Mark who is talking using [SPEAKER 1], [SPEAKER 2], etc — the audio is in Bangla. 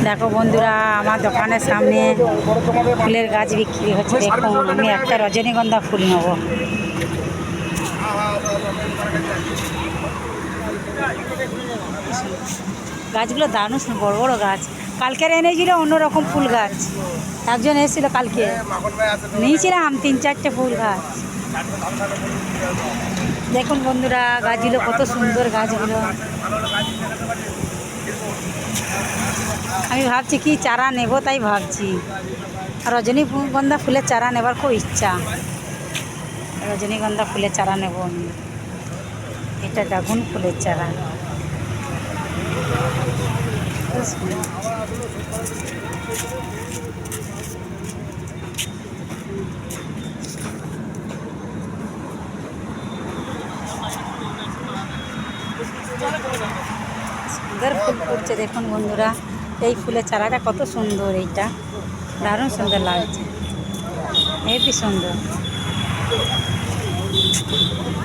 [SPEAKER 1] দেখো বন্ধুরা, আমার দোকানের সামনে ফুলের গাছ বিক্রি হচ্ছে। দেখুন, আমি একটা রজনীগন্ধা ফুল নেব। গাছগুলো দারুণ বড় বড় গাছ। কালকের এনেছিল অন্যরকম ফুল গাছ, একজন এসেছিল কালকে, নিয়েছিলাম 3-4টে ফুল গাছ। দেখুন বন্ধুরা, গাছগুলো কত সুন্দর গাছগুলো। আমি ভাবছি কি চারা নেব, তাই ভাবছি। রজনীগন্ধা ফুলের চারা নেবার খুব ইচ্ছা। রজনীগন্ধা ফুলের চারা নেব আমি। এটা ড্রাগন ফুলের চারা। সুন্দর ফুল ফুটছে দেখুন বন্ধুরা। এই ফুলের চারাটা কত সুন্দর, এইটা দারুণ সুন্দর লাগছে, হেবি সুন্দর।